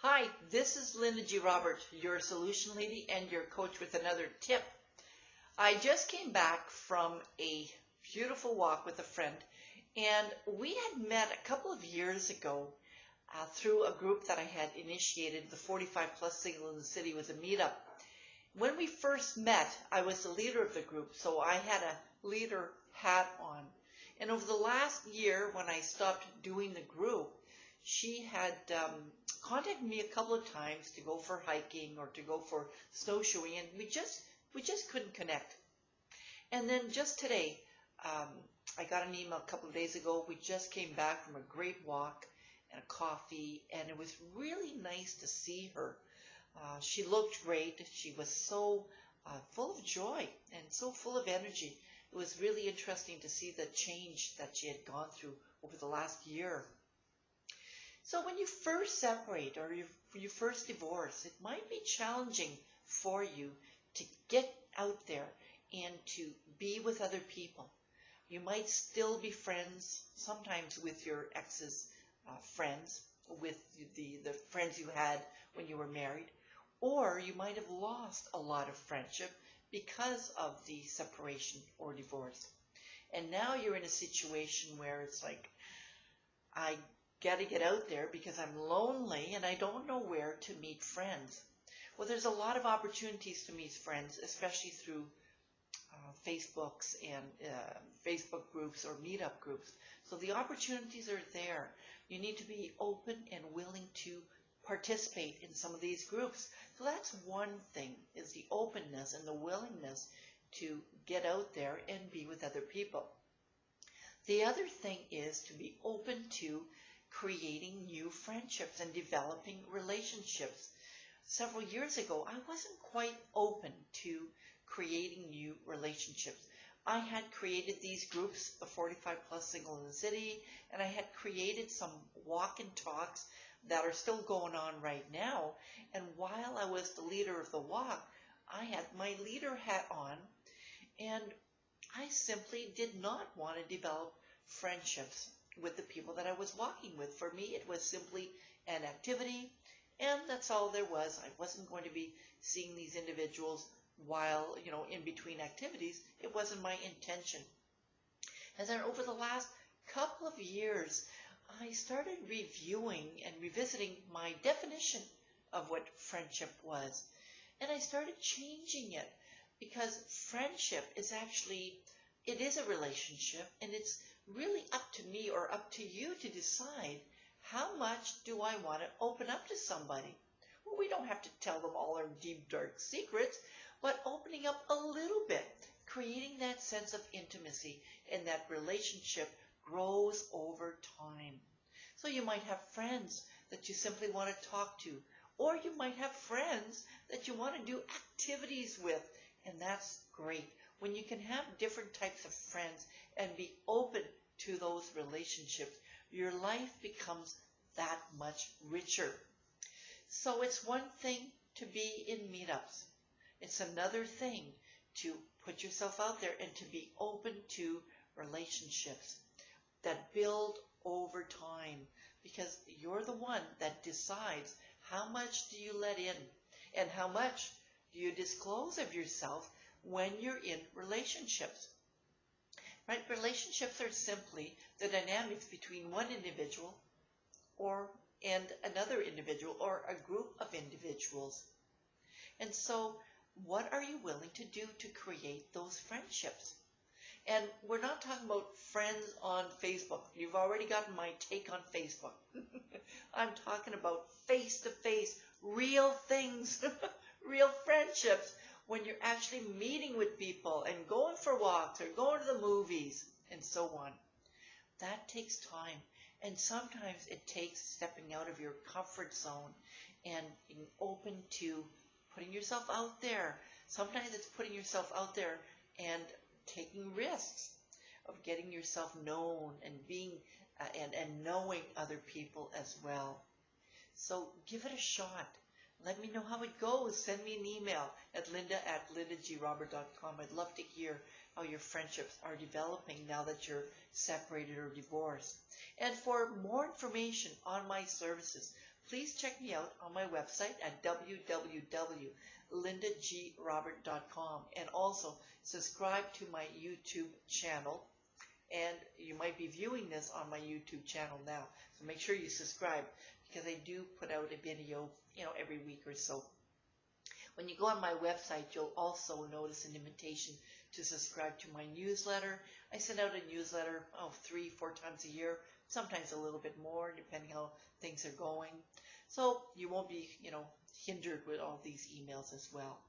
Hi, this is Linda G. Robert, your solution lady and your coach with another tip. I just came back from a beautiful walk with a friend, and we had met a couple of years ago through a group that I had initiated. The 45 Plus Single in the City was a meetup. When we first met, I was the leader of the group, so I had a leader hat on. And over the last year, when I stopped doing the group, she had contacted me a couple of times to go for hiking or to go for snowshoeing, and we just couldn't connect. And then just today, I got an email a couple of days ago. We just came back from a great walk and a coffee, and it was really nice to see her. She looked great. She was so full of joy and so full of energy. It was really interesting to see the change that she had gone through over the last year. So when you first separate or you first divorce, it might be challenging for you to get out there and to be with other people. You might still be friends, sometimes with your ex's friends, with the friends you had when you were married, or you might have lost a lot of friendship because of the separation or divorce. And now you're in a situation where it's like, I got to get out there because I'm lonely and I don't know where to meet friends. Well, there's a lot of opportunities to meet friends, especially through Facebooks and Facebook groups or meetup groups. So the opportunities are there. You need to be open and willing to participate in some of these groups. So that's one thing, is the openness and the willingness to get out there and be with other people. The other thing is to be open to creating new friendships and developing relationships. Several years ago, I wasn't quite open to creating new relationships. I had created these groups, the 45 Plus Single in the City, and I had created some walk and talks that are still going on right now. And while I was the leader of the walk, I had my leader hat on, and I simply did not want to develop friendships with the people that I was walking with. For me, it was simply an activity, and that's all there was. I wasn't going to be seeing these individuals while, in between activities. It wasn't my intention. And then over the last couple of years, I started reviewing and revisiting my definition of what friendship was. And I started changing it, because friendship is actually, it is a relationship, and it's really up to me or up to you to decide, how much do I want to open up to somebody? Well, we don't have to tell them all our deep, dark secrets, but opening up a little bit, creating that sense of intimacy, and that relationship grows over time. So you might have friends that you simply want to talk to, or you might have friends that you want to do activities with, and that's great. When you can have different types of friends and be open to those relationships, your life becomes that much richer. So it's one thing to be in meetups. It's another thing to put yourself out there and to be open to relationships that build over time, because you're the one that decides how much do you let in and how much do you disclose of yourself when you're in relationships. Right? Relationships are simply the dynamics between one individual and another individual, or a group of individuals. And so, what are you willing to do to create those friendships? And we're not talking about friends on Facebook. You've already gotten my take on Facebook. I'm talking about face-to-face, real things, real friendships, when you're actually meeting with people and going for walks or going to the movies and so on. That takes time. And sometimes it takes stepping out of your comfort zone and being open to putting yourself out there. Sometimes it's putting yourself out there and taking risks of getting yourself known and being and knowing other people as well. So give it a shot. Let me know how it goes. Send me an email at linda@lindagrobert.com. I'd love to hear how your friendships are developing now that you're separated or divorced. And for more information on my services, please check me out on my website at www.lindagrobert.com, and also subscribe to my YouTube channel. And you might be viewing this on my YouTube channel now, so make sure you subscribe, because I do put out a video, every week or so. When you go on my website, you'll also notice an invitation to subscribe to my newsletter. I send out a newsletter 3-4 times a year, sometimes a little bit more, depending how things are going. So you won't be, hindered with all these emails as well.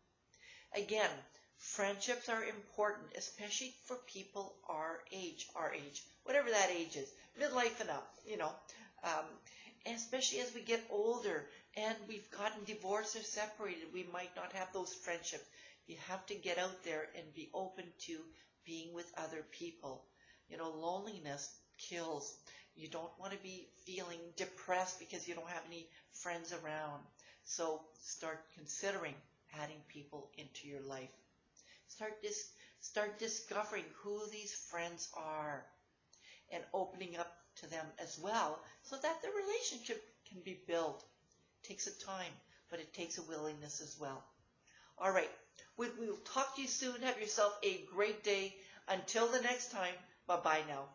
Again, friendships are important, especially for people our age, whatever that age is, midlife and up, and especially as we get older and we've gotten divorced or separated, we might not have those friendships. You have to get out there and be open to being with other people. Loneliness kills. You don't want to be feeling depressed because you don't have any friends around. So start considering adding people into your life. Start discovering who these friends are and opening up to them as well, so that the relationship can be built. It takes a time, but it takes a willingness as well. All right, we'll talk to you soon. Have yourself a great day. Until the next time, bye-bye now.